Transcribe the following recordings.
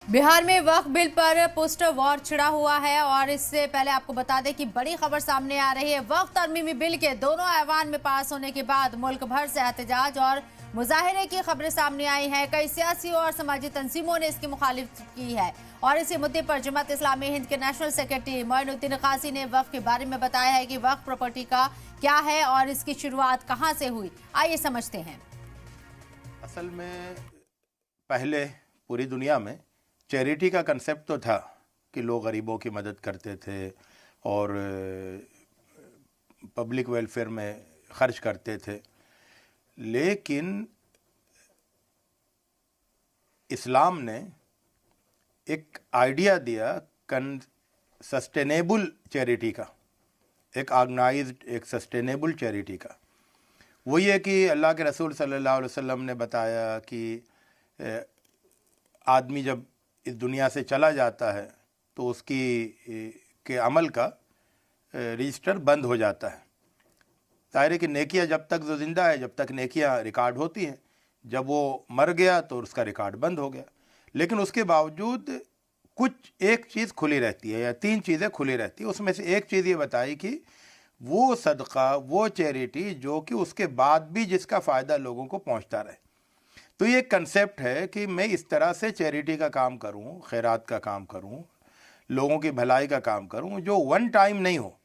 बिहार में वक्फ बिल पर poster war छिड़ा हुआ है और इससे पहले आपको बता दें कि बड़ी खबर सामने आ रही है। वक्फ तरमीमी बिल के दोनों ऐवान में पास होने के बाद मुल्क भर से एहतजाज और मुजाहरे की खबरें सामने आई हैं। कई सियासी और समाजी तंजीमों ने इसकी मुखालिफत की है और इसी मुद्दे पर जमात इस्लामी हिंद के नेशनल सेक्रेटरी मोइनुद्दीन काजी ने वक्फ के बारे में बताया है कि वक्फ प्रॉपर्टी का क्या है और इसकी शुरुआत कहाँ से हुई। आइए समझते हैं। असल में पहले पूरी दुनिया में चैरिटी का कंसेप्ट तो था कि लोग गरीबों की मदद करते थे और पब्लिक वेलफेयर में खर्च करते थे, लेकिन इस्लाम ने एक आइडिया दिया सस्टेनेबल चैरिटी का, एक ऑर्गेनाइज्ड, एक सस्टेनेबल चैरिटी का। वो ये कि अल्लाह के रसूल सल्लल्लाहु अलैहि वसल्लम ने बताया कि आदमी जब इस दुनिया से चला जाता है तो उसकी के अमल का रजिस्टर बंद हो जाता है। ज़ाहिर है कि नेकियां जब तक जो ज़िंदा है, जब तक नेकियां रिकॉर्ड होती हैं, जब वो मर गया तो उसका रिकॉर्ड बंद हो गया। लेकिन उसके बावजूद कुछ एक चीज़ खुली रहती है या तीन चीज़ें खुली रहती है। उसमें से एक चीज़ ये बताई कि वो सदका, वो चैरिटी जो कि उसके बाद भी जिसका फ़ायदा लोगों को पहुंचता रहे। तो ये कंसेप्ट है कि मैं इस तरह से चैरिटी का काम करूं, खैरात का काम करूं, लोगों की भलाई का काम करूं जो वन टाइम नहीं हो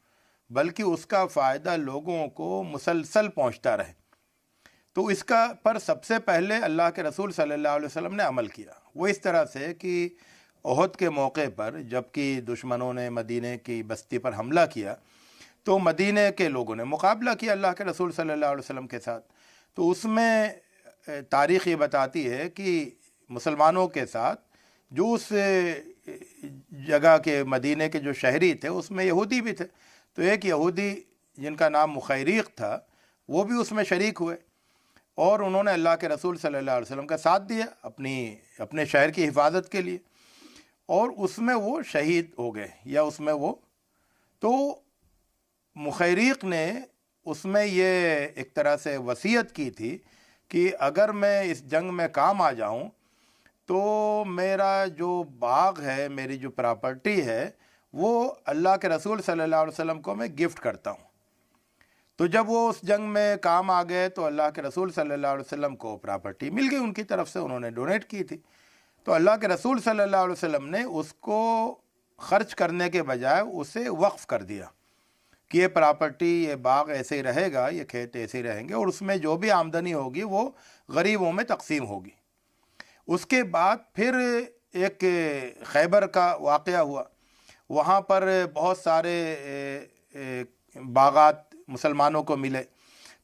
बल्कि उसका फ़ायदा लोगों को मुसलसल पहुंचता रहे। तो इसका पर सबसे पहले अल्लाह के रसूल सल्लल्लाहु अलैहि वसल्लम ने अमल किया। वो इस तरह से कि ओहद के मौके पर जबकि दुश्मनों ने मदीने की बस्ती पर हमला किया तो मदीने के लोगों ने मुकाबला किया अल्लाह के रसूल सल्लल्लाहु अलैहि वसल्लम के साथ। तो उसमें तारीख़ ये बताती है कि मुसलमानों के साथ जो उस जगह के मदीने के जो शहरी थे उसमें यहूदी भी थे। तो एक यहूदी जिनका नाम मुखैरिक था वो भी उसमें शरीक हुए और उन्होंने अल्लाह के रसूल सल्लल्लाहु अलैहि वसल्लम का साथ दिया अपने शहर की हिफाजत के लिए, और उसमें वो शहीद हो गए या उसमें वो। तो मुखैरिक ने उसमें ये एक तरह से वसीयत की थी कि अगर मैं इस जंग में काम आ जाऊं तो मेरा जो बाग है, मेरी जो प्रॉपर्टी है, वो अल्लाह के रसूल सल्लल्लाहु अलैहि वसल्लम को मैं गिफ्ट करता हूं। तो जब वो उस जंग में काम आ गए तो अल्लाह के रसूल सल्लल्लाहु अलैहि वसल्लम को प्रॉपर्टी मिल गई, उनकी तरफ से उन्होंने डोनेट की थी। तो अल्लाह के रसूल सल्लल्लाहु अलैहि वसल्लम ने उसको खर्च करने के बजाय उसे वक्फ कर दिया कि ये प्रॉपर्टी, ये बाग ऐसे ही रहेगा, ये खेत ऐसे ही रहेंगे और उसमें जो भी आमदनी होगी वो गरीबों में तकसीम होगी। उसके बाद फिर एक खैबर का वाक़या हुआ, वहाँ पर बहुत सारे बागात मुसलमानों को मिले।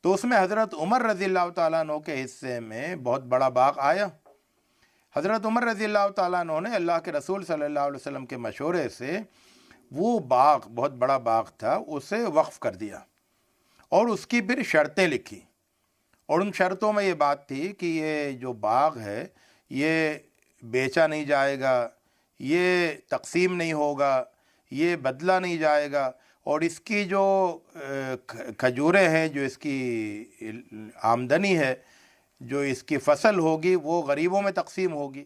तो उसमें हज़रत उमर रज़ियल्लाहु ताला अन्हु के हिस्से में बहुत बड़ा बाग आया। हज़रत उमर रज़ियल्लाहु ताला अन्हु ने अल्लाह के रसूल सल्लल्लाहु अलैहि वसल्लम के मशवरे से वो बाग, बहुत बड़ा बाग था, उसे वक्फ कर दिया और उसकी फिर शर्तें लिखी। और उन शर्तों में ये बात थी कि ये जो बाग है ये बेचा नहीं जाएगा, ये तकसीम नहीं होगा, ये बदला नहीं जाएगा, और इसकी जो खजूरें हैं, जो इसकी आमदनी है, जो इसकी फसल होगी वो गरीबों में तकसीम होगी।